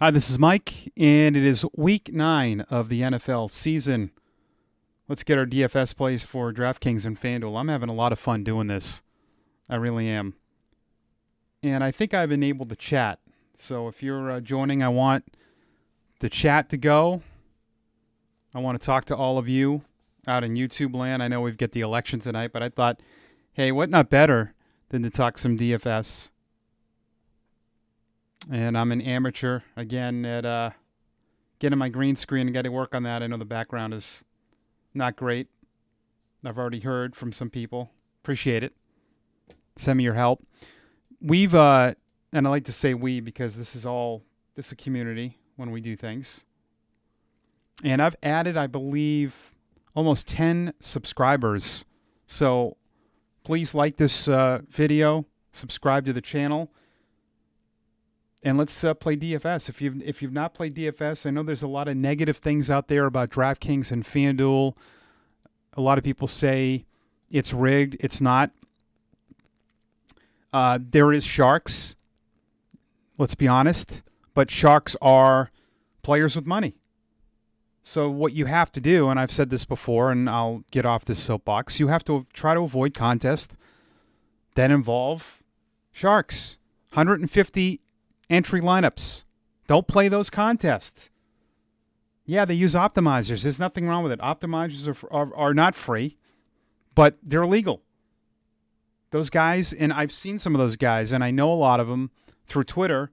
Hi, this is Mike, and it is week 9 of the NFL season. Let's get our DFS plays for DraftKings and FanDuel. I'm having a lot of fun doing this. I really am. And I think I've enabled the chat. So if you're joining, I want the chat to go. I want to talk to all of you out in YouTube land. I know we've got the election tonight, but I thought, hey, what not better than to talk some DFS? And I'm an amateur, again, at getting my green screen and got to work on that. I know the background is not great. I've already heard from some people. Appreciate it. Send me your help. We've, and I like to say we because this is a community when we do things. And I've added, I believe, almost 10 subscribers. So please like this video, subscribe to the channel. And let's play DFS. If you've not played DFS, I know there's a lot of negative things out there about DraftKings and FanDuel. A lot of people say it's rigged. It's not. There is sharks. Let's be honest. But sharks are players with money. So what you have to do, and I've said this before, and I'll get off this soapbox, you have to try to avoid contests that involve sharks. 150 entry lineups. Don't play those contests. Yeah, they use optimizers. There's nothing wrong with it. Optimizers are not free, but they're illegal. Those guys, and I've seen some of those guys, and I know a lot of them through Twitter,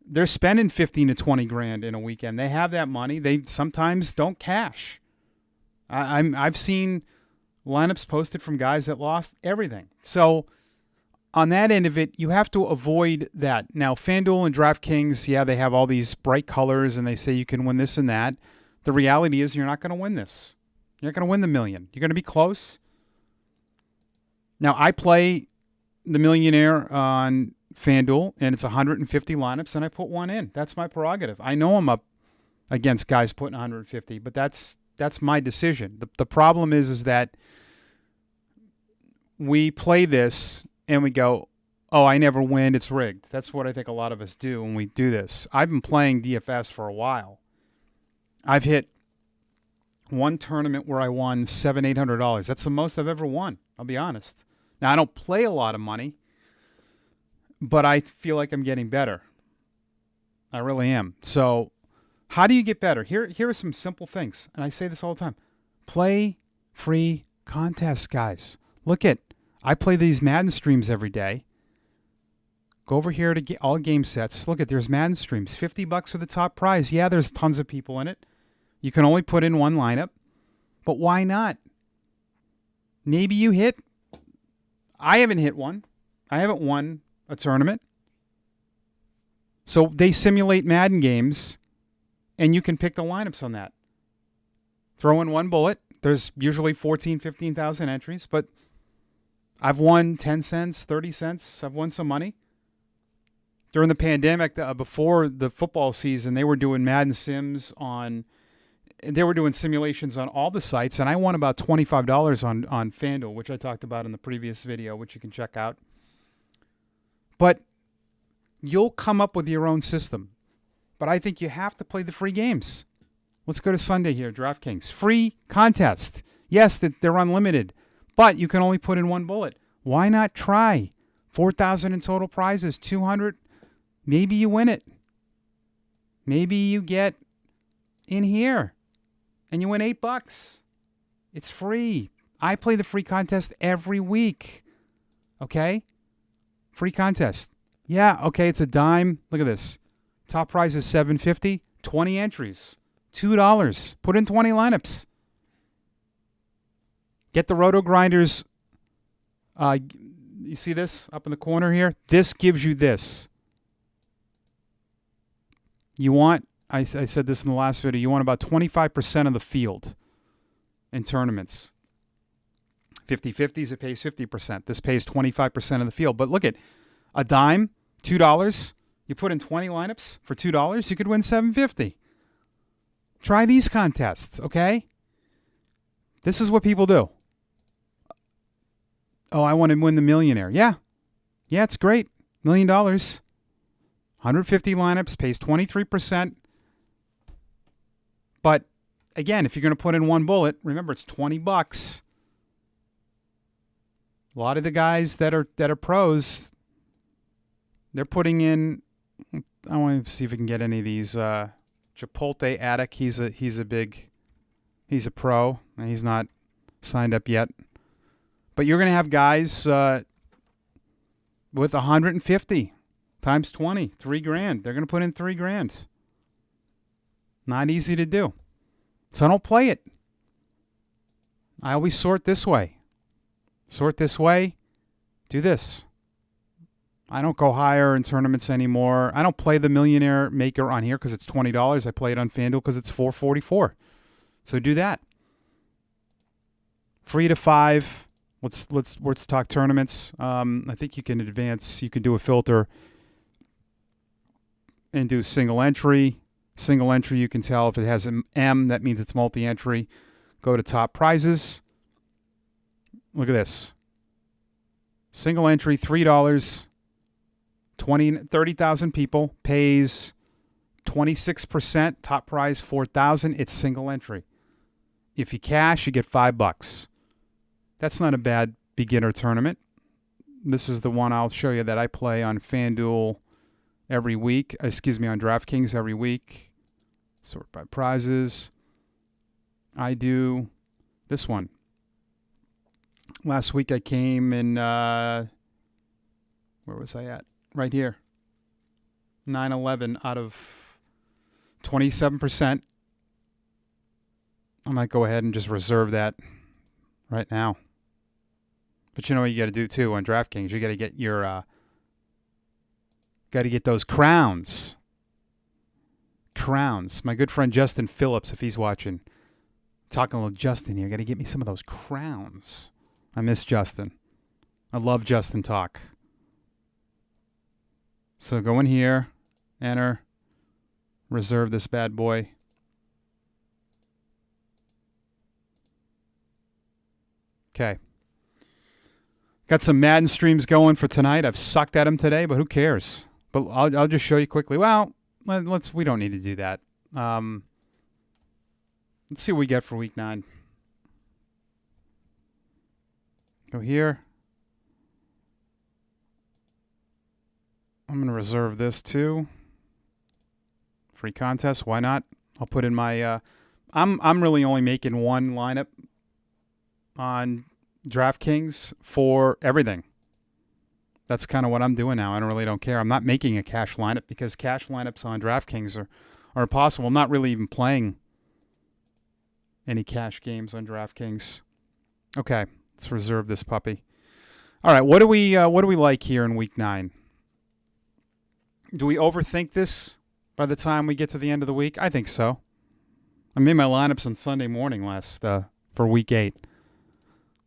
they're spending 15 to 20 grand in a weekend. They have that money. They sometimes don't cash. I've seen lineups posted from guys that lost everything. So on that end of it, you have to avoid that. Now, FanDuel and DraftKings, yeah, they have all these bright colors, and they say you can win this and that. The reality is you're not going to win this. You're not going to win the million. You're going to be close. Now, I play the millionaire on FanDuel, and it's 150 lineups, and I put one in. That's my prerogative. I know I'm up against guys putting 150, but that's my decision. The problem is that we play this and we go, oh, I never win, it's rigged. That's what I think a lot of us do when we do this. I've been playing DFS for a while. I've hit one tournament where I won $700, $800. That's the most I've ever won, I'll be honest. Now, I don't play a lot of money, but I feel like I'm getting better. I really am. So how do you get better? Here are some simple things, and I say this all the time. Play free contests, guys. I play these Madden streams every day. Go over here to get all game sets. Look there's Madden streams. $50 for the top prize. Yeah, there's tons of people in it. You can only put in one lineup. But why not? Maybe you hit. I haven't hit one. I haven't won a tournament. So they simulate Madden games, and you can pick the lineups on that. Throw in one bullet. There's usually 14,000, 15,000 entries, but I've won 10 cents, 30 cents. I've won some money. During the pandemic, before the football season, they were doing Madden Sims they were doing simulations on all the sites, and I won about $25 on FanDuel, which I talked about in the previous video, which you can check out. But you'll come up with your own system. But I think you have to play the free games. Let's go to Sunday here, DraftKings. Free contest. Yes, they're unlimited. But you can only put in one bullet. Why not try? 4,000 in total prizes, 200. Maybe you win it. Maybe you get in here and you win $8. It's free. I play the free contest every week. Okay? Free contest. Yeah, okay, it's a dime. Look at this. Top prize is $7.50. 20 entries. $2. Put in 20 lineups. Get the Roto Grinders. You see this up in the corner here? This gives you this. You want, I said this in the last video, you want about 25% of the field in tournaments. 50-50s, it pays 50%. This pays 25% of the field. But look at a dime, $2. You put in 20 lineups for $2, you could win $7.50. Try these contests, okay? This is what people do. Oh, I want to win the millionaire. Yeah. Yeah, it's great. $1 million. 150 lineups, pays 23%. But again, if you're going to put in one bullet, remember it's $20. A lot of the guys that are pros, they're putting in. I want to see if we can get any of these. Chipotle Attic, he's a pro, and he's not signed up yet. But you're going to have guys with 150 times 20, $3,000. They're going to put in $3,000. Not easy to do. So don't play it. I always sort this way. Sort this way. Do this. I don't go higher in tournaments anymore. I don't play the Millionaire Maker on here because it's $20. I play it on FanDuel because it's $4.44. So do that. 3 to 5. Let's talk tournaments. I think you can advance. You can do a filter and do single entry. Single entry, you can tell if it has an M, that means it's multi-entry. Go to top prizes. Look at this. Single entry, $3. 30,000 people, pays 26%, top prize $4,000. It's single entry. If you cash, you get $5. That's not a bad beginner tournament. This is the one I'll show you that I play on FanDuel every week. On DraftKings every week. Sort by prizes. I do this one. Last week I came in, where was I at? Right here. 9-11 out of 27%. I might go ahead and just reserve that right now. But you know what you got to do too on DraftKings? You got to get your, got to get those crowns. Crowns. My good friend Justin Phillips, if he's watching, talking a little Justin here. Got to get me some of those crowns. I miss Justin. I love Justin talk. So go in here, enter, reserve this bad boy. Okay. Got some Madden streams going for tonight. I've sucked at them today, but who cares? But I'll just show you quickly. Well, we don't need to do that. Let's see what we get for week 9. Go here. I'm going to reserve this too. Free contest, why not? I'll put in my I'm really only making one lineup on DraftKings for everything. That's kind of what I'm doing now. I don't care. I'm not making a cash lineup because cash lineups on DraftKings are impossible. I'm not really even playing any cash games on DraftKings. Okay, let's reserve this puppy. All right, what do we like here in week 9? Do we overthink this by the time we get to the end of the week? I think so. I made my lineups on Sunday morning for week 8.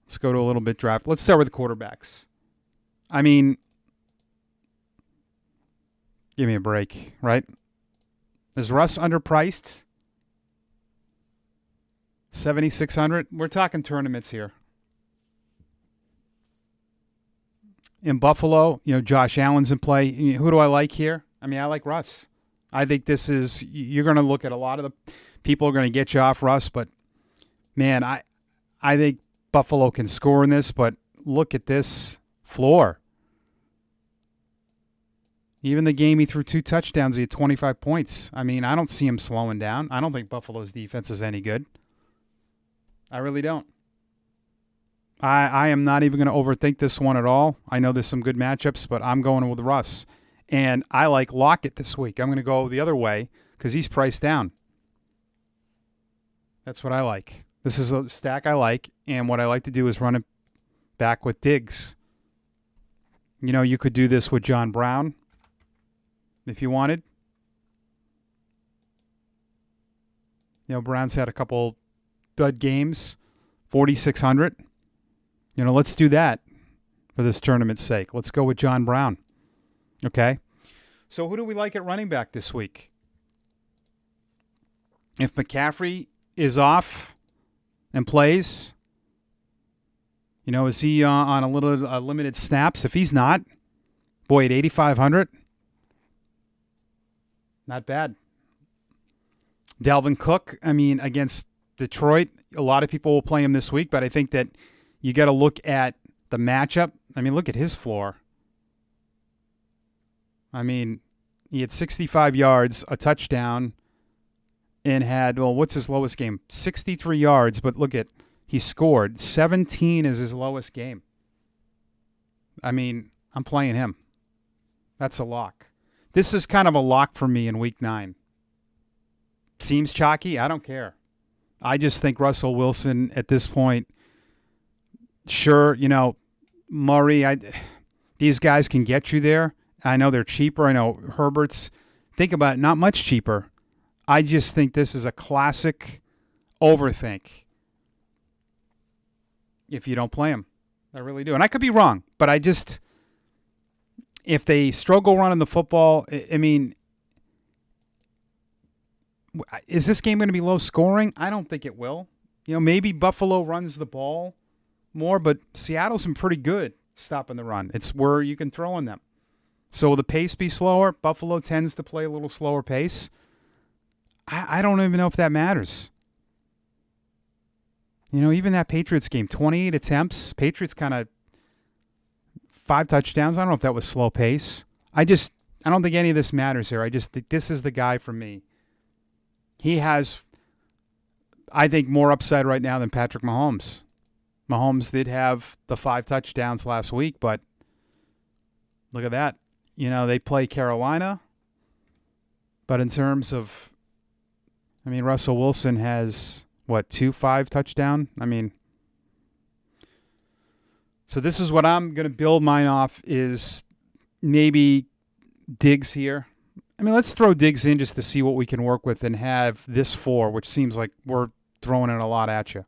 Let's go to a little bit draft. Let's start with the quarterbacks. I mean, give me a break, right? Is Russ underpriced? 7,600. We're talking tournaments here. In Buffalo, Josh Allen's in play. Who do I like here? I mean, I like Russ. I think this is, you're going to look at a lot of the people are going to get you off Russ, but man, I think Buffalo can score in this, but look at this floor. Even the game he threw 2 touchdowns, he had 25 points. I mean, I don't see him slowing down. I don't think Buffalo's defense is any good. I really don't. I am not even going to overthink this one at all. I know there's some good matchups, but I'm going with Russ. And I like Lockett this week. I'm going to go the other way because he's priced down. That's what I like. This is a stack I like, and what I like to do is run it back with Diggs. You could do this with John Brown if you wanted. Brown's had a couple dud games, 4,600. Let's do that for this tournament's sake. Let's go with John Brown. Okay? So who do we like at running back this week? If McCaffrey is off and plays, is he on a limited snaps? If he's not, boy, at 8,500, Not bad. Dalvin Cook, I mean, against Detroit, a lot of people will play him this week, but I think that you got to look at the matchup. I mean, look at his floor. I mean, he had 65 yards, a touchdown, and had, well, what's his lowest game? 63 yards, but look at, he scored. 17 is his lowest game. I mean, I'm playing him. That's a lock. This is kind of a lock for me in week 9. Seems chalky. I don't care. I just think Russell Wilson at this point, sure, Murray, these guys can get you there. I know they're cheaper. I know Herbert's, think about it, not much cheaper. I just think this is a classic overthink if you don't play him. I really do. And I could be wrong, but if they struggle running the football, I mean, is this game going to be low scoring? I don't think it will. Maybe Buffalo runs the ball more, but Seattle's been pretty good stopping the run. It's where you can throw on them. So will the pace be slower? Buffalo tends to play a little slower pace. I don't even know if that matters. Even that Patriots game, 28 attempts. Patriots kind of 5 touchdowns. I don't know if that was slow pace. I don't think any of this matters here. I just think this is the guy for me. He has, I think, more upside right now than Patrick Mahomes. Mahomes did have the 5 touchdowns last week, but look at that. They play Carolina. But in terms of, Russell Wilson has, 2 touchdown? So this is what I'm going to build mine off is maybe Diggs here. Let's throw Diggs in just to see what we can work with and have this 4, which seems like we're throwing it a lot at you.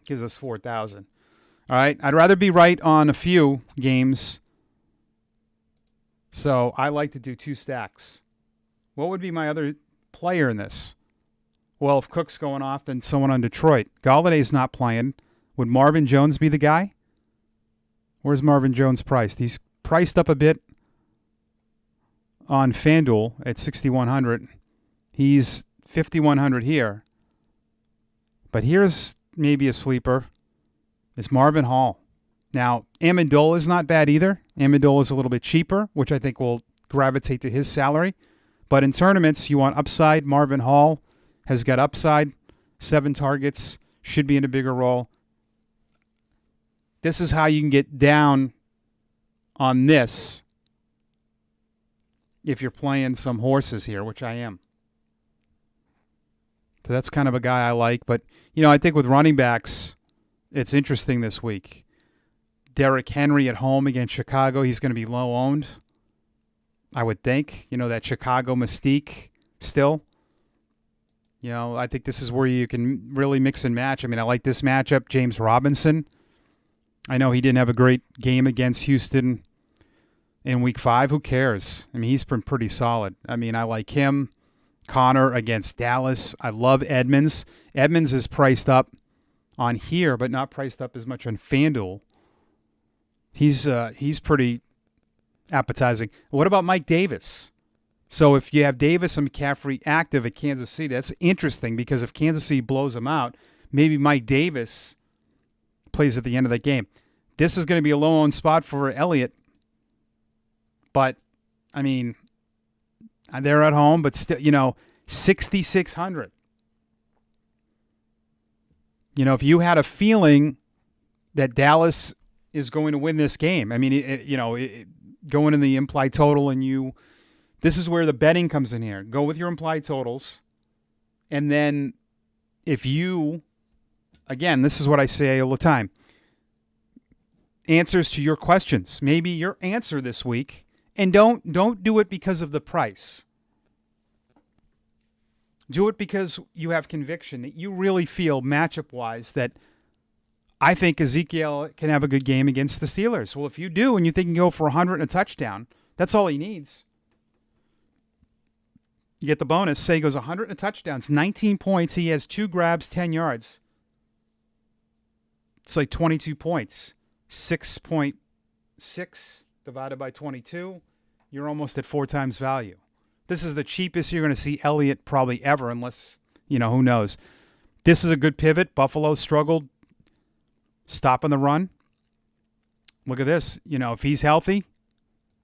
Gives us 4,000. All right. I'd rather be right on a few games. So I like to do 2 stacks. What would be my other player in this? Well, if Cook's going off, then someone on Detroit. Galladay's not playing. Would Marvin Jones be the guy? Where's Marvin Jones priced? He's priced up a bit on FanDuel at 6,100. He's 5,100 here. But here's maybe a sleeper. It's Marvin Hall. Now, Amendola is not bad either. Amendola is a little bit cheaper, which I think will gravitate to his salary. But in tournaments, you want upside. Marvin Hall has got upside. 7 targets. Should be in a bigger role. This is how you can get down on this if you're playing some horses here, which I am. So that's kind of a guy I like. But, I think with running backs, it's interesting this week. Derrick Henry at home against Chicago, he's going to be low owned, I would think. That Chicago mystique still. I think this is where you can really mix and match. I like this matchup. James Robinson. I know he didn't have a great game against Houston in week 5. Who cares? He's been pretty solid. I like him. Connor against Dallas. I love Edmonds. Edmonds is priced up on here, but not priced up as much on FanDuel. He's pretty appetizing. What about Mike Davis? So if you have Davis and McCaffrey active at Kansas City, that's interesting because if Kansas City blows them out, maybe Mike Davis plays at the end of the game. This is going to be a low-owned spot for Elliott. But, they're at home, but still, 6,600. If you had a feeling that Dallas is going to win this game, going in the implied total and this is where the betting comes in here. Go with your implied totals. And then if you, again, this is what I say all the time, answers to your questions. Maybe your answer this week, and don't do it because of the price. Do it because you have conviction that you really feel matchup-wise that I think Ezekiel can have a good game against the Steelers. Well, if you do and you think he can go for 100 and a touchdown, that's all he needs. You get the bonus. Say he goes 100 and a touchdowns, 19 points. He has 2 grabs, 10 yards. It's like 22 points. 6.6 divided by 22. You're almost at 4 times value. This is the cheapest you're going to see Elliott probably ever, unless, who knows. This is a good pivot. Buffalo struggled stopping the run. Look at this. If he's healthy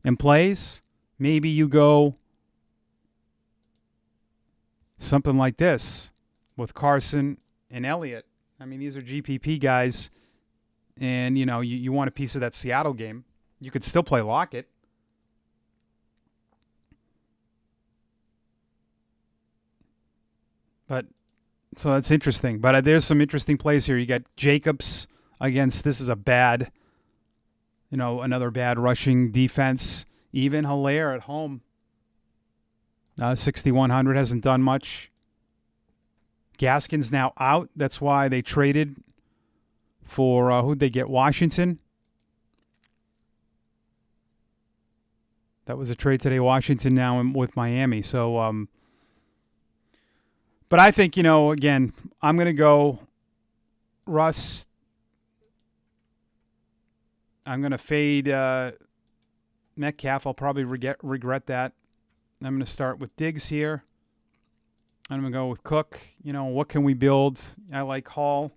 and plays, maybe you go something like this with Carson and Elliott. I mean, these are GPP guys, and, you want a piece of that Seattle game. You could still play Lockett. But, so that's interesting. But there's some interesting plays here. You got Jacobs against, this is a bad, another bad rushing defense. Even Hilaire at home. 6,100 hasn't done much. Gaskin's now out. That's why they traded for, who'd they get? Washington. That was a trade today. Washington now with Miami. So, but I think, again, I'm going to go Russ. I'm going to fade Metcalf. I'll probably regret that. I'm going to start with Diggs here. I'm going to go with Cook. What can we build? I like Hall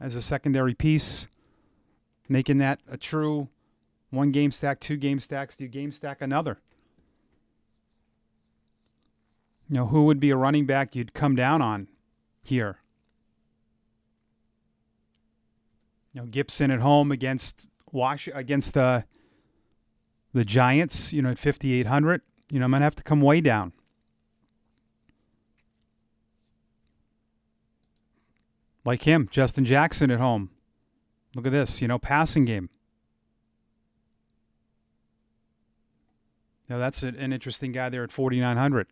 as a secondary piece, making that a true 1 game stack, 2 game stacks. Do you game stack another? Who would be a running back you'd come down on here? Gibson at home against the Giants, at 5,800. I might have to come way down. Like him, Justin Jackson at home. Look at this, passing game. That's an interesting guy there at 4,900.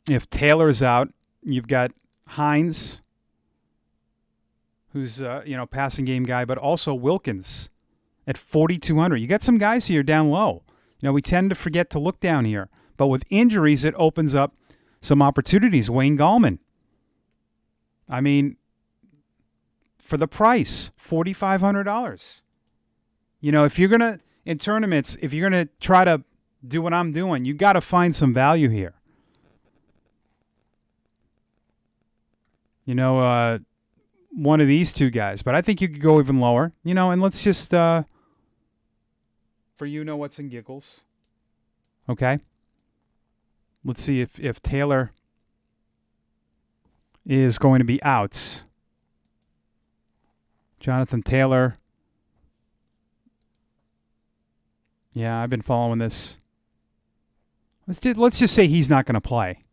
If Taylor's out, you've got Hines, who's passing game guy, but also Wilkins at 4,200. You got some guys here down low. We tend to forget to look down here, but with injuries, it opens up some opportunities. Wayne Gallman. I mean, for the price, $4,500. If you're gonna in tournaments, if you're gonna try to do what I'm doing, you got to find some value here. One of these two guys, but I think you could go even lower. And let's just for what's in giggles. Okay. Let's see if Taylor is going to be out. Jonathan Taylor. Yeah, I've been following this. Let's just say he's not going to play.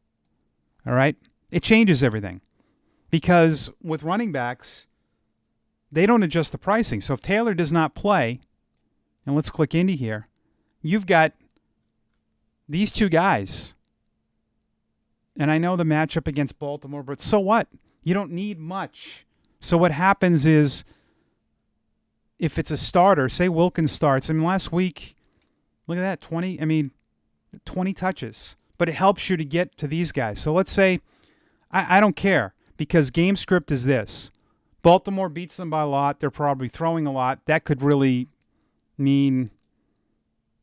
All right? It changes everything. Because with running backs, they don't adjust the pricing. So if Taylor does not play, and let's click into here, you've got these two guys. And I know the matchup against Baltimore, but so what? You don't need much. So what happens is, if it's a starter, say Wilkins starts. Last week, look at that, 20 touches. But it helps you to get to these guys. So let's say, I don't care, because game script is this. Baltimore beats them by a lot. They're probably throwing a lot. That could really mean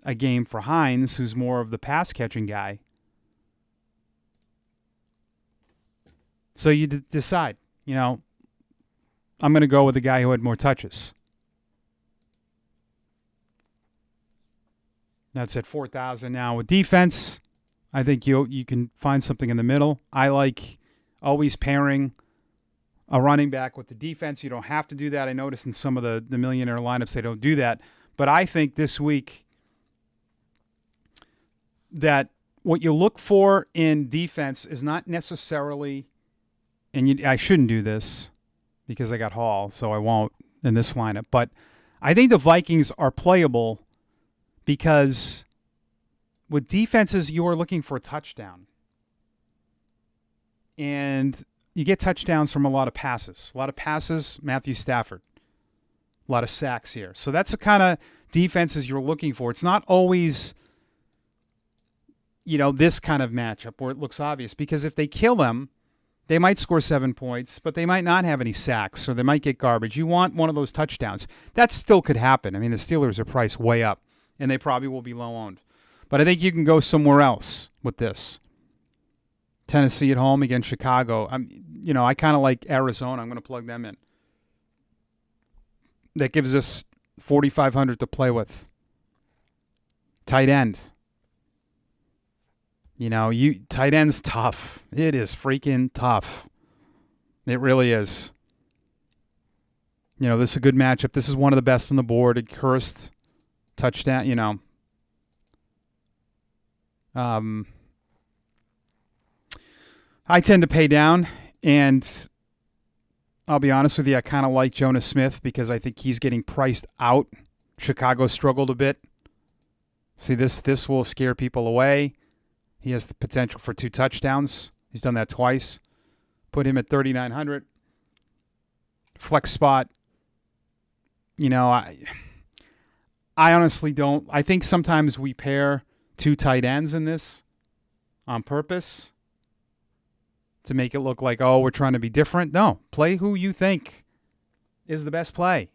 a game for Hines, who's more of the pass-catching guy. So you decide, I'm going to go with the guy who had more touches. That's at 4,000 now. With defense, I think you can find something in the middle. I like always pairing a running back with the defense. You don't have to do that. I noticed in some of the millionaire lineups they don't do that. But I think this week that what you look for in defense is not necessarily, and I shouldn't do this because I got Hall, so I won't in this lineup. But I think the Vikings are playable because with defenses, you are looking for a touchdown. And you get touchdowns from a lot of passes. Matthew Stafford. A lot of sacks here. So that's the kind of defenses you're looking for. It's not always, this kind of matchup where it looks obvious. Because if they kill them, they might score 7 points, but they might not have any sacks, or they might get garbage. You want one of those touchdowns. That still could happen. The Steelers are priced way up, and they probably will be low owned. But I think you can go somewhere else with this. Tennessee at home against Chicago. I kind of like Arizona. I'm going to plug them in. That gives us 4,500 to play with. Tight end. Tight end's tough. It is freaking tough. It really is. This is a good matchup. This is one of the best on the board. Hurst, touchdown, I tend to pay down, and I'll be honest with you, I kind of like Jonah Smith because I think he's getting priced out. Chicago struggled a bit. See, this will scare people away. He has the potential for 2 touchdowns. He's done that twice. Put him at 3,900. Flex spot. I honestly don't. I think sometimes we pair 2 tight ends in this on purpose to make it look like, we're trying to be different. No, play who you think is the best play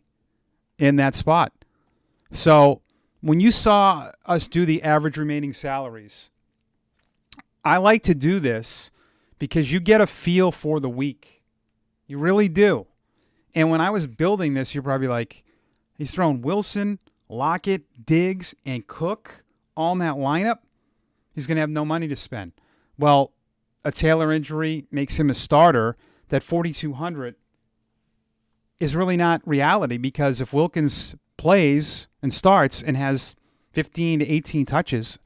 in that spot. So when you saw us do the average remaining salaries, I like to do this because you get a feel for the week. You really do. And when I was building this, you're probably like, he's throwing Wilson, Lockett, Diggs, and Cook all in that lineup. He's going to have no money to spend. Well, a Taylor injury makes him a starter. That 4,200 is really not reality because if Wilkins plays and starts and has 15 to 18 touches,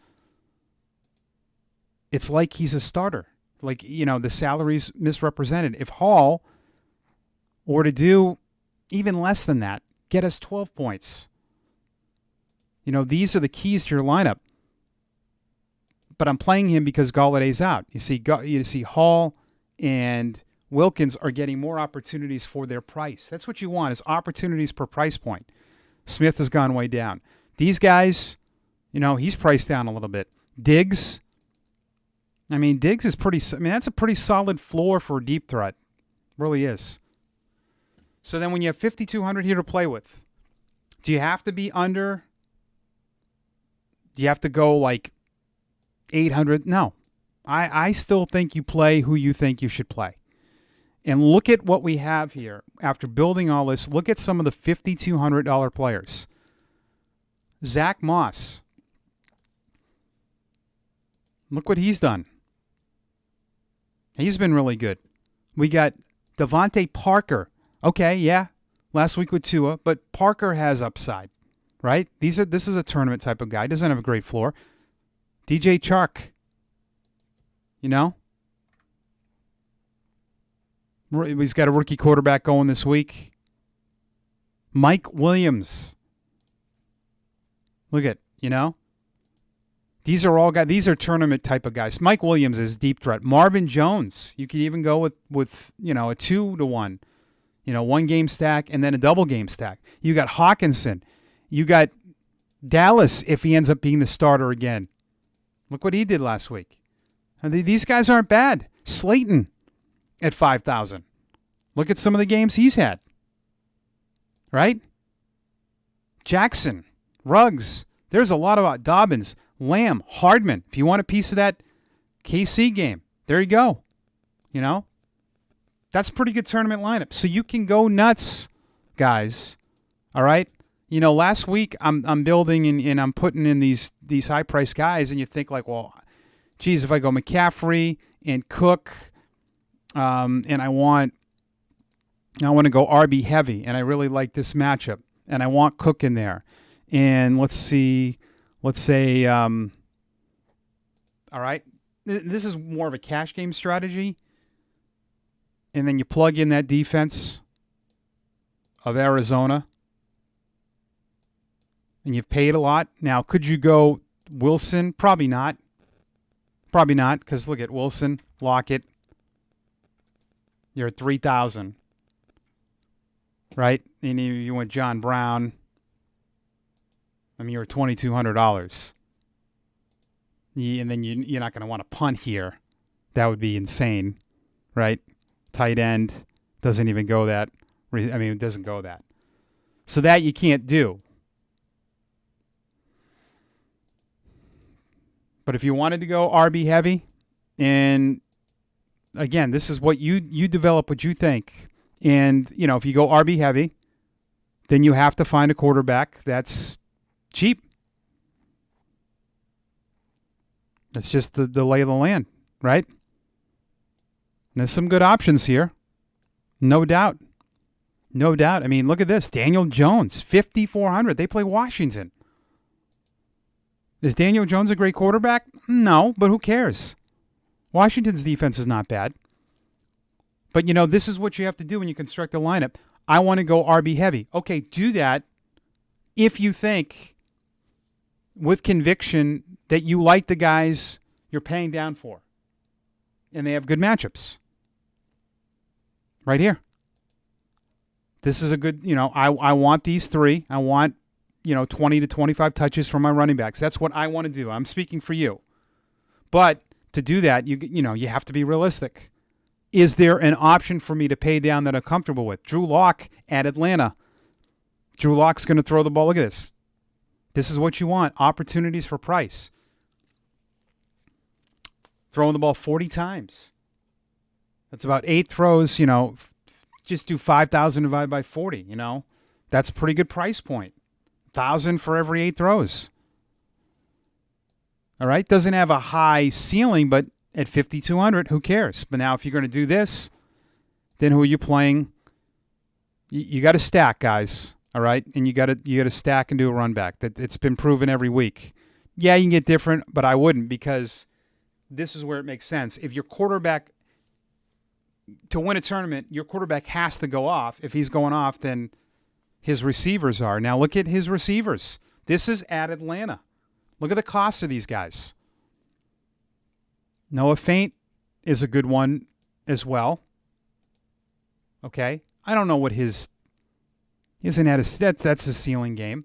it's like he's a starter. Like, the salary's misrepresented. If Hall were to do even less than that, get us 12 points. These are the keys to your lineup. But I'm playing him because Galladay's out. You see Hall and Wilkins are getting more opportunities for their price. That's what you want, is opportunities per price point. Smith has gone way down. These guys, he's priced down a little bit. Diggs is that's a pretty solid floor for a deep threat. Really is. So then when you have 5,200 here to play with, do you have to be under? Do you have to go like 800? No. I still think you play who you think you should play. And look at what we have here. After building all this, look at some of the $5,200 players. Zach Moss. Look what he's done. He's been really good. We got Devontae Parker. Okay, yeah. Last week with Tua, but Parker has upside, right? This is a tournament type of guy. Doesn't have a great floor. DJ Chark. He's got a rookie quarterback going this week. Mike Williams. Look at, These are all guys. These are tournament type of guys. Mike Williams is deep threat. Marvin Jones. You could even go with a 2-to-1. 1 game stack and then a double game stack. You got Hawkinson. You got Dallas if he ends up being the starter again. Look what he did last week. These guys aren't bad. Slayton at 5,000. Look at some of the games he's had. Right? Jackson, Ruggs. There's a lot of Dobbins, Lamb, Hardman. If you want a piece of that KC game, there you go. That's a pretty good tournament lineup. So you can go nuts, guys. All right? Last week I'm building and I'm putting in these high-priced guys, and you think like, well, geez, if I go McCaffrey and Cook, and I want to go RB heavy, and I really like this matchup, and I want Cook in there. And let's say, all right, this is more of a cash game strategy. And then you plug in that defense of Arizona. And you've paid a lot. Now, could you go Wilson? Probably not. Because look at Wilson, Lockett. You're at 3,000. Right? And you went John Brown. You're at $2,200. And then you're not going to want to punt here. That would be insane. Right? Tight end doesn't even go that. It doesn't go that. So that you can't do. But if you wanted to go RB heavy, and again, this is what you develop what you think. And, if you go RB heavy, then you have to find a quarterback that's cheap. That's just the lay of the land, right? There's some good options here. No doubt. No doubt. I mean, look at this. Daniel Jones, 5,400. They play Washington. Is Daniel Jones a great quarterback? No, but who cares? Washington's defense is not bad. But, this is what you have to do when you construct a lineup. I want to go RB heavy. Okay, do that if you think with conviction that you like the guys you're paying down for and they have good matchups. Right here. This is a good, I want these three. I want, 20 to 25 touches from my running backs. That's what I want to do. I'm speaking for you. But to do that, you have to be realistic. Is there an option for me to pay down that I'm comfortable with? Drew Locke at Atlanta. Drew Locke's going to throw the ball. Look at this. This is what you want. Opportunities for price. Throwing the ball 40 times. That's about 8 throws, just do 5,000 divided by 40, That's a pretty good price point. 1,000 for every 8 throws. All right? Doesn't have a high ceiling, but at 5,200, who cares? But now if you're going to do this, then who are you playing? You got to stack, guys. All right? And you got to stack and do a run back. It's been proven every week. Yeah, you can get different, but I wouldn't, because this is where it makes sense. If your quarterback, to win a tournament, your quarterback has to go off. If he's going off, then his receivers are. Now look at his receivers. This is at Atlanta. Look at the cost of these guys. Noah Fant is a good one as well. Okay? I don't know what his isn't at his that's his ceiling game.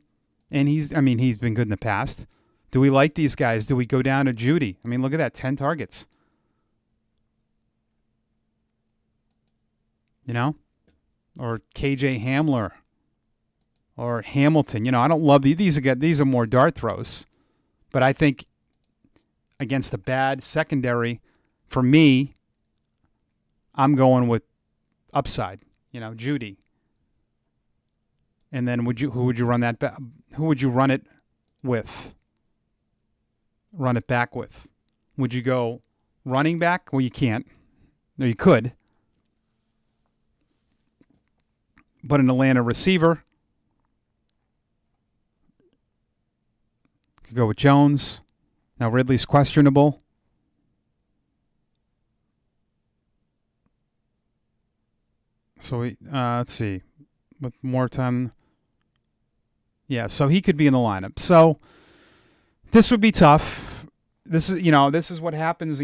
And he's been good in the past. Do we like these guys? Do we go down to Judy? I mean, look at that, 10 targets. Or KJ Hamler or Hamilton. I don't love these are more dart throws. But I think against a bad secondary, for me, I'm going with upside, Judy. And then who would you run that back? Who would you run it with? Run it back with? Would you go running back? Well, you can't. No, you could. But an Atlanta receiver. Could go with Jones. Now Ridley's questionable. So let's see. With more time. Yeah, so he could be in the lineup. So this would be tough. This is what happens.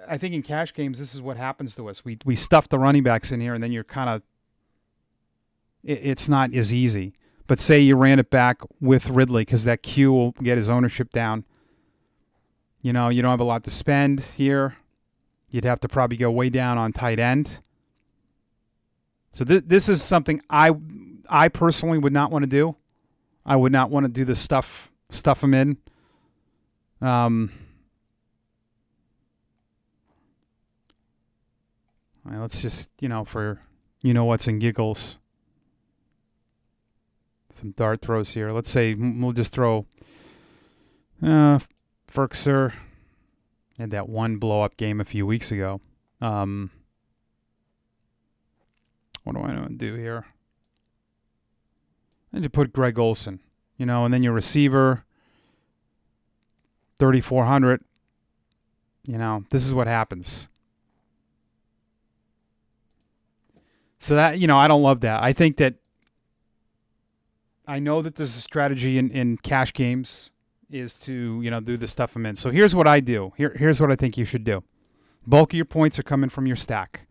I think in cash games, this is what happens to us. We stuff the running backs in here, and then you're kind of. It's not as easy. But say you ran it back with Ridley because that Q will get his ownership down. You don't have a lot to spend here. You'd have to probably go way down on tight end. So this is something I personally would not want to do. I would not want to do the stuff them in. All right, let's just, for what's in giggles. Some dart throws here. Let's say we'll just throw Ferkser had that one blow-up game a few weeks ago. What do I want to do here? And you put Greg Olsen, and then your receiver, 3,400. This is what happens. So that, I don't love that. I think that I know that this is a strategy in cash games is to, do the stuff I'm in. So here's what I do. Here's what I think you should do. Bulk of your points are coming from your stack.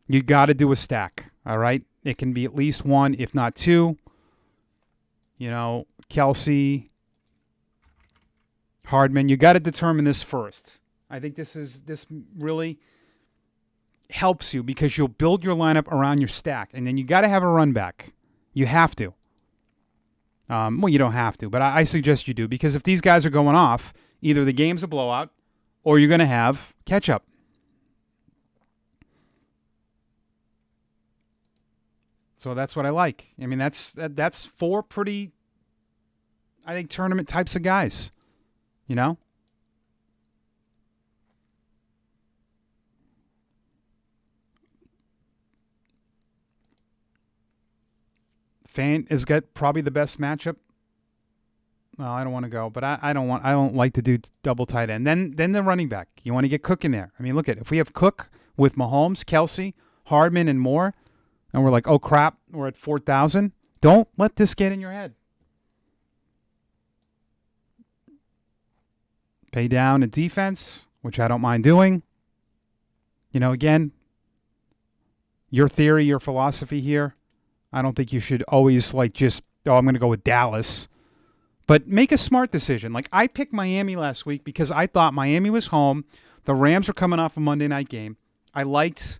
You got to do a stack, all right? It can be at least one, if not two. Kelsey, Hardman. You got to determine this first. I think this really helps you because you'll build your lineup around your stack, and then you got to have a run back. You have to. Well, you don't have to, but I suggest you do because if these guys are going off Either the game's a blowout or you're going to have catch-up. So that's what I like. I mean, that's four pretty, I think, tournament types of guys, you know? Fan has got probably the best matchup. Well, I don't want to go, but I don't like to do double tight end. Then the running back. You want to get Cook in there. I mean, look at if we have Cook with Mahomes, Kelsey, Hardman, and more, and we're like, oh crap, we're at 4,000. Don't let this get in your head. Pay down a defense, which I don't mind doing. You know, again, your theory, your philosophy here. I don't think you should always I'm going to go with Dallas. But make a smart decision. Like, I picked Miami last week because I thought Miami was home. The Rams were coming off a Monday night game. I liked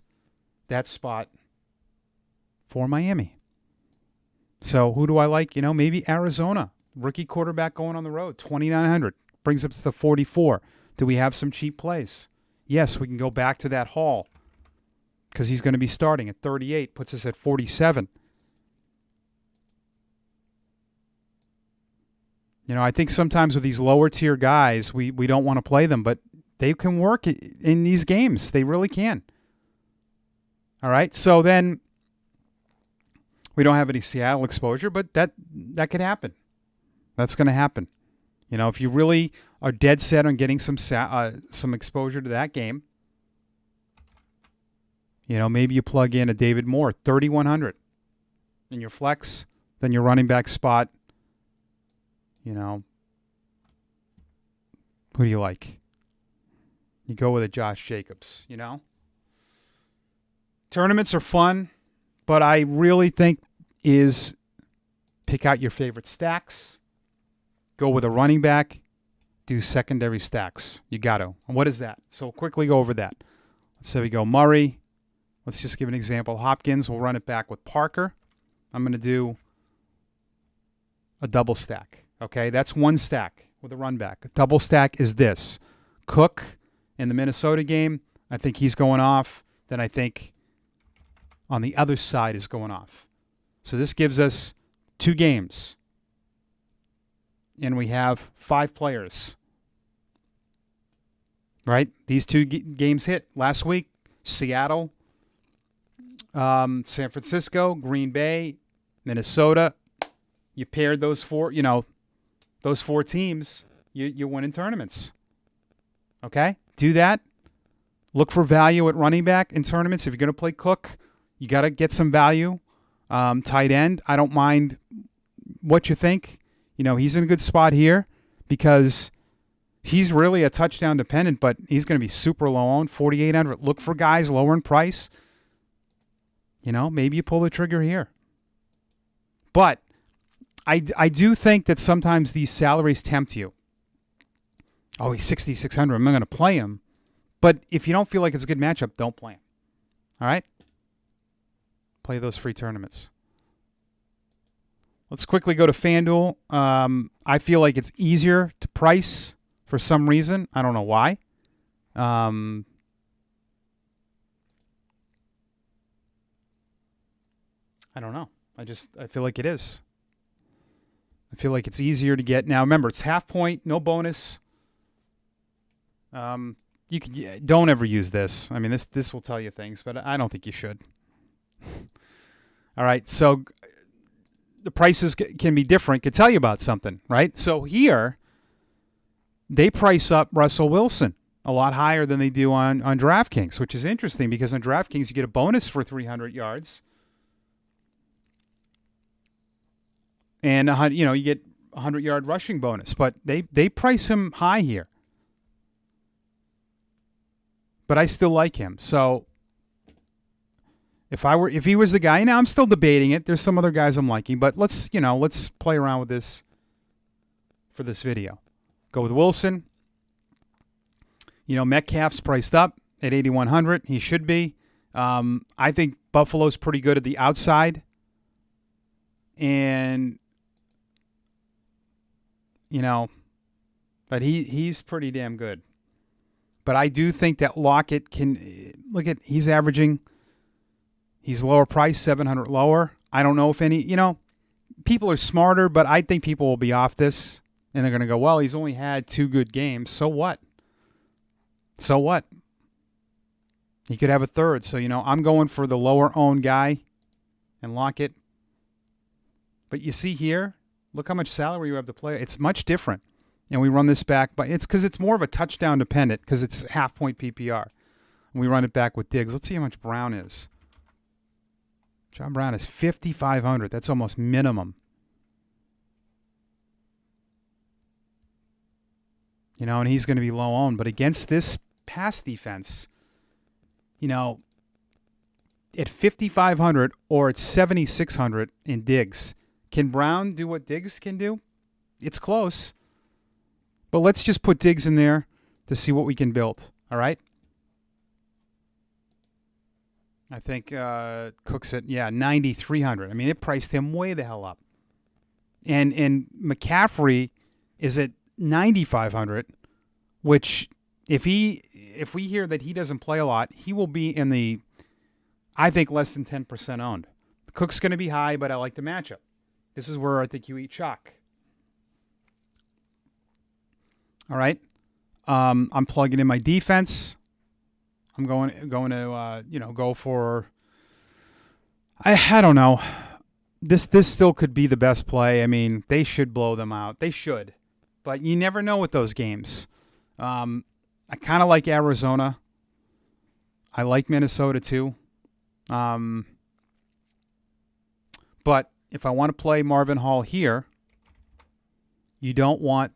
that spot for Miami. So who do I like? You know, maybe Arizona. Rookie quarterback going on the road. 2,900. Brings us to 44. Do we have some cheap plays? Yes, we can go back to that Hall because he's going to be starting at 38. Puts us at 47. You know, I think sometimes with these lower tier guys, we don't want to play them, but they can work in these games. They really can. All right, so then we don't have any Seattle exposure, but that could happen. That's going to happen. You know, if you really are dead set on getting some exposure to that game, you know, maybe you plug in a David Moore, 3,100 in your flex, then your running back spot. You know, who do you like? You go with a Josh Jacobs, you know? Tournaments are fun, but I really think is pick out your favorite stacks, go with a running back, do secondary stacks. You got to. And what is that? So quickly go over that. Let's say we go Murray. Let's just give an example. Hopkins, we'll run it back with Parker. I'm going to do a double stack. Okay, that's one stack with a run back. A double stack is this. Cook in the Minnesota game, I think he's going off. Then I think on the other side is going off. So this gives us 2 games. And we have 5 players. Right? These 2 games hit last week. Seattle, San Francisco, Green Bay, Minnesota. You paired those 4, you know, those 4 teams, you win in tournaments. Okay? Do that. Look for value at running back in tournaments. If you're going to play Cook, you got to get some value. Tight end, I don't mind what you think. You know, he's in a good spot here because he's really a touchdown dependent, but he's going to be super low owned, 4,800. Look for guys lower in price. You know, maybe you pull the trigger here. But I do think that sometimes these salaries tempt you. Oh, he's 6,600. I'm not going to play him. But if you don't feel like it's a good matchup, don't play him. All right? Play those free tournaments. Let's quickly go to FanDuel. I feel like it's easier to price for some reason. I don't know why. I don't know. I feel like it is. I feel like it's easier to get. Now, remember, it's half point, no bonus. Don't ever use this. I mean, this will tell you things, but I don't think you should. All right, so the prices can be different. Could tell you about something, right? So here, they price up Russell Wilson a lot higher than they do on DraftKings, which is interesting because on DraftKings you get a bonus for 300 yards. And you get a 100-yard rushing bonus, but they price him high here. But I still like him. So if he was the guy, now I'm still debating it. There's some other guys I'm liking, but let's play around with this for this video. Go with Wilson. You know, Metcalf's priced up at 8,100. He should be. I think Buffalo's pretty good at the outside. And you know, But he's pretty damn good. But I do think that Lockett can look at he's lower price, 700 lower. I don't know if people are smarter, but I think people will be off this and they're going to go, well, he's only had 2 good games. So what? So what? He could have a third. So, I'm going for the lower owned guy and Lockett. But you see here, look how much salary you have to play. It's much different. And we run this back, but it's because it's more of a touchdown dependent because it's half-point PPR. And we run it back with Diggs. Let's see how much Brown is. John Brown is 5,500. That's almost minimum. And he's going to be low owned. But against this pass defense, at 5,500 or at 7,600 in Diggs, can Brown do what Diggs can do? It's close. But let's just put Diggs in there to see what we can build. All right? I think Cook's at 9,300. I mean, it priced him way the hell up. And McCaffrey is at 9,500, which if we hear that he doesn't play a lot, he will be in the, I think, less than 10% owned. Cook's going to be high, but I like the matchup. This is where I think you eat chalk. All right, I'm plugging in my defense. I'm going to go for. I don't know. This still could be the best play. I mean, they should blow them out. They should, but you never know with those games. I kind of like Arizona. I like Minnesota too. But if I want to play Marvin Hall here, you don't want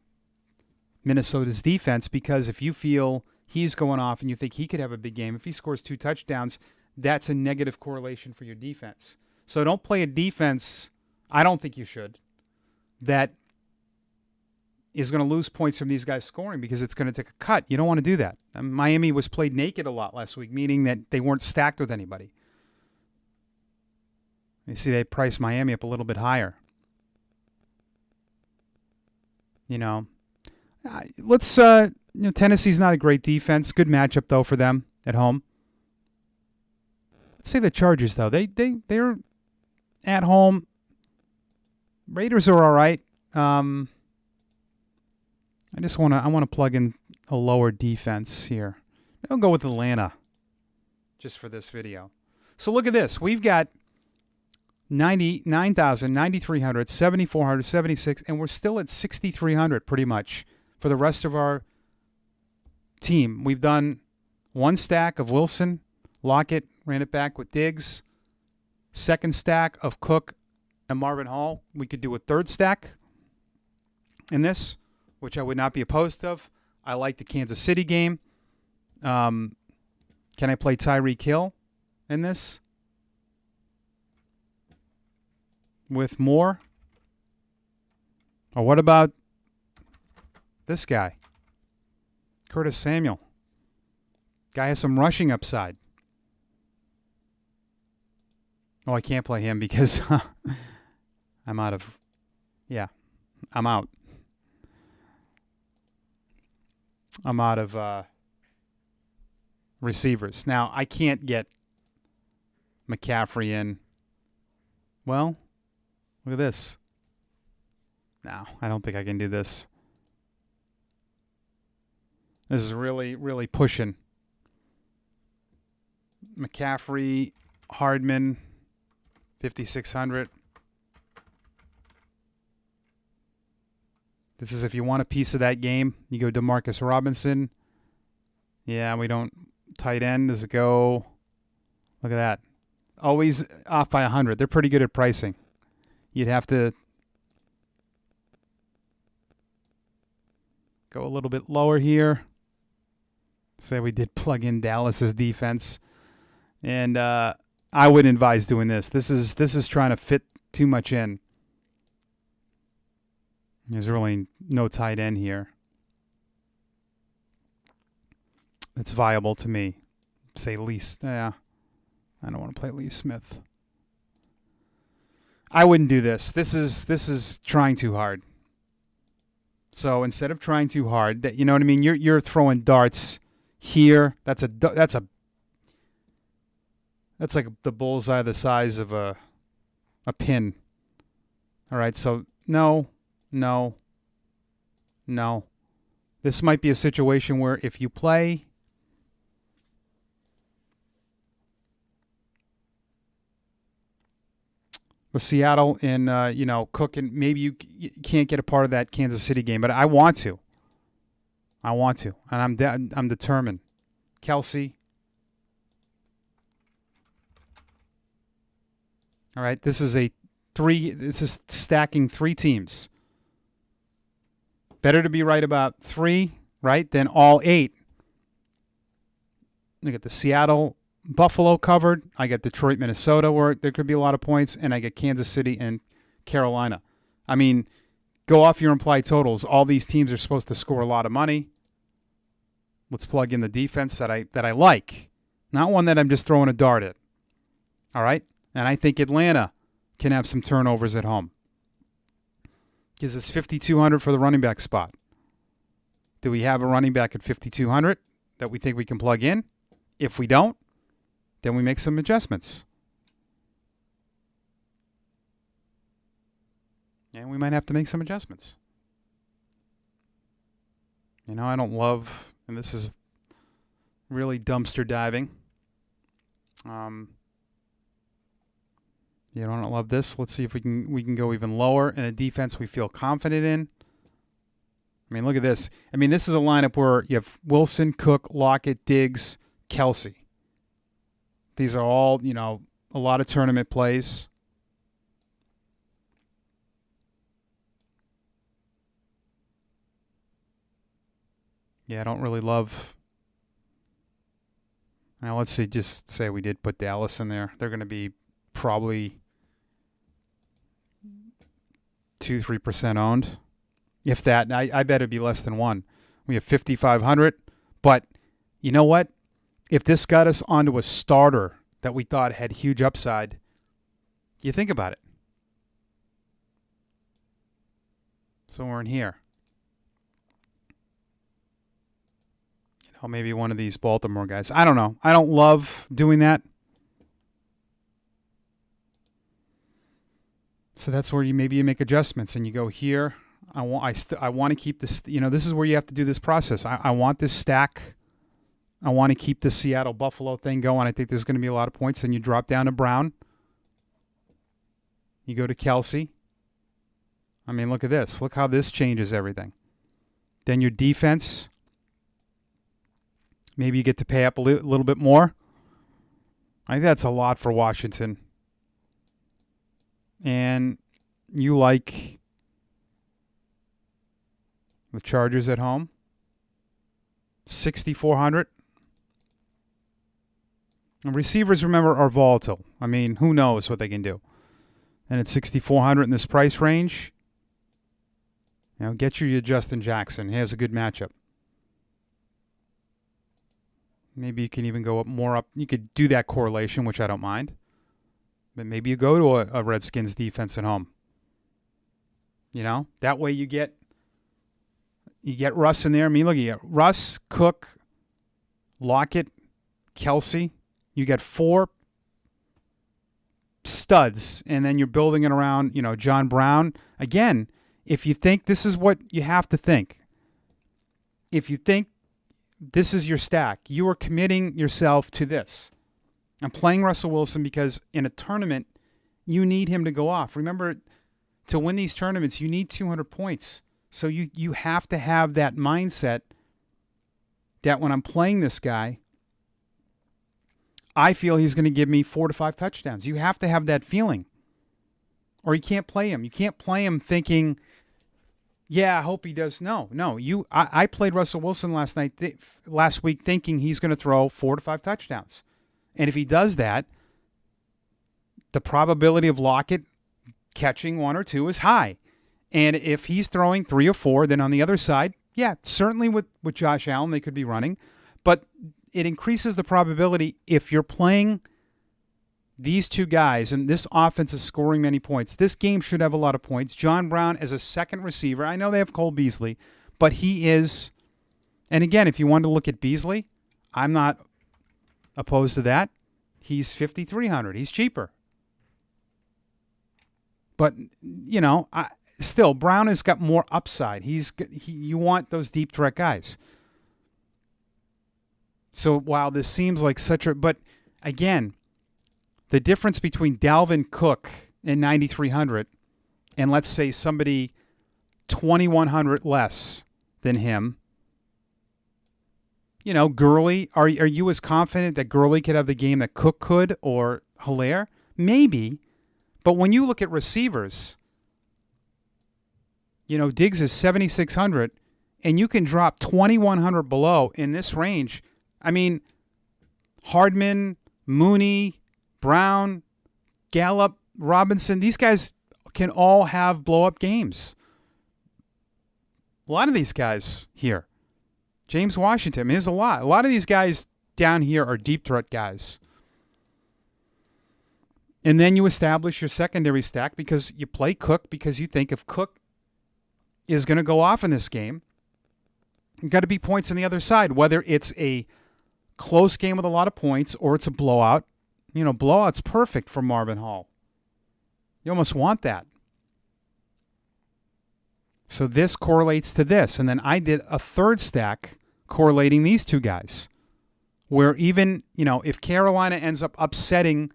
Minnesota's defense, because if you feel he's going off and you think he could have a big game, if he scores 2 touchdowns, that's a negative correlation for your defense. So don't play a defense, I don't think you should, that is going to lose points from these guys scoring because it's going to take a cut. You don't want to do that. Miami was played naked a lot last week, meaning that they weren't stacked with anybody. You see, they priced Miami up a little bit higher. Tennessee's not a great defense. Good matchup though for them at home. Let's say the Chargers though. They're at home. Raiders are all right. I want to plug in a lower defense here. I'll go with Atlanta just for this video. So look at this. We've got 99,000, 9,300, 7,400, 76, and we're still at 6,300 pretty much for the rest of our team. We've done one stack of Wilson, Lockett, ran it back with Diggs. Second stack of Cook and Marvin Hall. We could do a third stack in this, which I would not be opposed of. I like the Kansas City game. Can I play Tyreek Hill in this with Moore? Or what about this guy, Curtis Samuel? Guy has some rushing upside. Oh, I can't play him because I'm out. I'm out of receivers. Now, I can't get McCaffrey in. Well, look at this. No, I don't think I can do this. This is really, really pushing. McCaffrey, Hardman, 5,600. This is if you want a piece of that game. You go DeMarcus Robinson. Yeah, we don't. Tight end, does it go? Look at that. Always off by 100. They're pretty good at pricing. You'd have to go a little bit lower here. Say we did plug in Dallas's defense. And I wouldn't advise doing this. This is trying to fit too much in. There's really no tight end here that's viable to me. Say Lee. Yeah, I don't want to play Lee Smith. I wouldn't do this. This is trying too hard. So instead of trying too hard, you know what I mean? You're throwing darts here. That's like the bullseye the size of a pin. All right, so no. This might be a situation where if you play with Seattle and Cook, and maybe you can't get a part of that Kansas City game, but I want to, and I'm determined. Kelsey. All right, this is stacking 3 teams. Better to be right about 3, right, than all 8. Look at the Seattle, Buffalo covered. I get Detroit, Minnesota, where there could be a lot of points, and I get Kansas City and Carolina. I mean, go off your implied totals. All these teams are supposed to score a lot of money. Let's plug in the defense that I like, not one that I'm just throwing a dart at. All right? And I think Atlanta can have some turnovers at home. Gives us 5,200 for the running back spot. Do we have a running back at 5,200 that we think we can plug in? If we don't, then we make some adjustments. And we might have to make some adjustments. I don't love, and this is really dumpster diving. I don't love this. Let's see if we can go even lower in a defense we feel confident in. I mean, look at this. I mean, this is a lineup where you have Wilson, Cook, Lockett, Diggs, Kelsey. These are all, a lot of tournament plays. Yeah, I don't really love. Now, let's see. Just say we did put Dallas in there. They're going to be probably 2-3% owned. If that, I bet it'd be less than 1. We have 5,500. But you know what? If this got us onto a starter that we thought had huge upside, you think about it. So we're in here. Maybe one of these Baltimore guys. I don't know. I don't love doing that. So that's where you make adjustments and you go here. I want to keep this. This is where you have to do this process. I want this stack. I want to keep the Seattle Buffalo thing going. I think there's going to be a lot of points. Then you drop down to Brown. You go to Kelsey. I mean, look at this. Look how this changes everything. Then your defense. Maybe you get to pay up a little bit more. I think that's a lot for Washington. And you like the Chargers at home. 6,400. And receivers, remember, are volatile. I mean, who knows what they can do. And at 6,400 in this price range, get your Justin Jackson. He has a good matchup. Maybe you can even go more up. You could do that correlation, which I don't mind. But maybe you go to a Redskins defense at home. That way you get Russ in there. I mean, look, you got Russ, Cook, Lockett, Kelsey. You got 4 studs, and then you're building it around, John Brown. Again, if you think this is what you have to think, if you think this is your stack, you are committing yourself to this. I'm playing Russell Wilson because in a tournament, you need him to go off. Remember, to win these tournaments, you need 200 points. So you have to have that mindset that when I'm playing this guy, I feel he's going to give me 4 to 5 touchdowns. You have to have that feeling. Or you can't play him. You can't play him thinking, yeah, I hope he does. No. I played Russell Wilson last week thinking he's going to throw 4 to 5 touchdowns. And if he does that, the probability of Lockett catching 1 or 2 is high. And if he's throwing 3 or 4, then on the other side, yeah, certainly with Josh Allen, they could be running. But it increases the probability if you're playing these two guys, and this offense is scoring many points. This game should have a lot of points. John Brown as a second receiver. I know they have Cole Beasley, but he is, and again, if you want to look at Beasley, I'm not opposed to that. He's $5,300. He's cheaper. But, still, Brown has got more upside. You want those deep threat guys. So while this seems like but again, the difference between Dalvin Cook and 9,300 and let's say somebody 2,100 less than him, Gurley, are you as confident that Gurley could have the game that Cook could or Hilaire? Maybe. But when you look at receivers, Diggs is 7,600, and you can drop 2,100 below in this range. I mean, Hardman, Mooney, Brown, Gallup, Robinson, these guys can all have blow-up games. A lot of these guys here. James Washington, there's a lot. A lot of these guys down here are deep threat guys. And then you establish your secondary stack because you play Cook because you think if Cook is going to go off in this game, you've got to be points on the other side, whether it's a close game with a lot of points or it's a blowout. Blowout's perfect for Marvin Hall. You almost want that. So this correlates to this. And then I did a third stack correlating these two guys where even, if Carolina ends up upsetting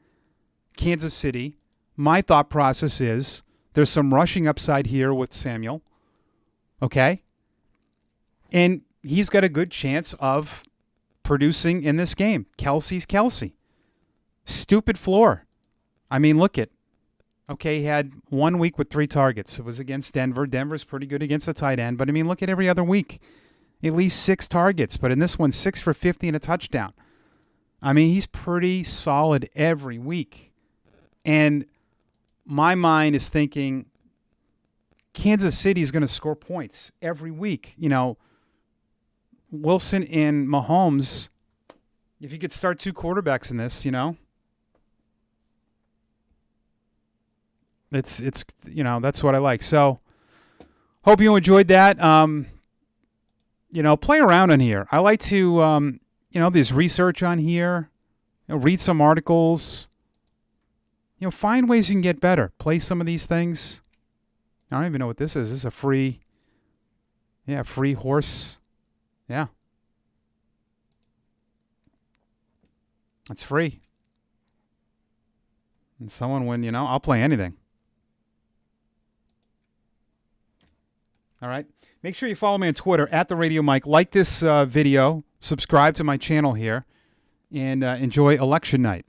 Kansas City, my thought process is there's some rushing upside here with Samuel, okay? And he's got a good chance of producing in this game. Kelsey's Kelsey. Stupid floor. Look at, okay, he had 1 week with 3 targets. It was against Denver. Denver's pretty good against the tight end, but look at every other week. At least 6 targets, but in this one, 6 for 50 and a touchdown. He's pretty solid every week. And my mind is thinking Kansas City is going to score points every week. Wilson and Mahomes, if you could start 2 quarterbacks in this, it's that's what I like. So hope you enjoyed that. Play around on here. I like to, there's research on here. Read some articles. Find ways you can get better. Play some of these things. I don't even know what this is. This is a free horse. Yeah. It's free. And someone when, I'll play anything. All right. Make sure you follow me on Twitter @TheRadioMike. Like this video. Subscribe to my channel here. And enjoy election night.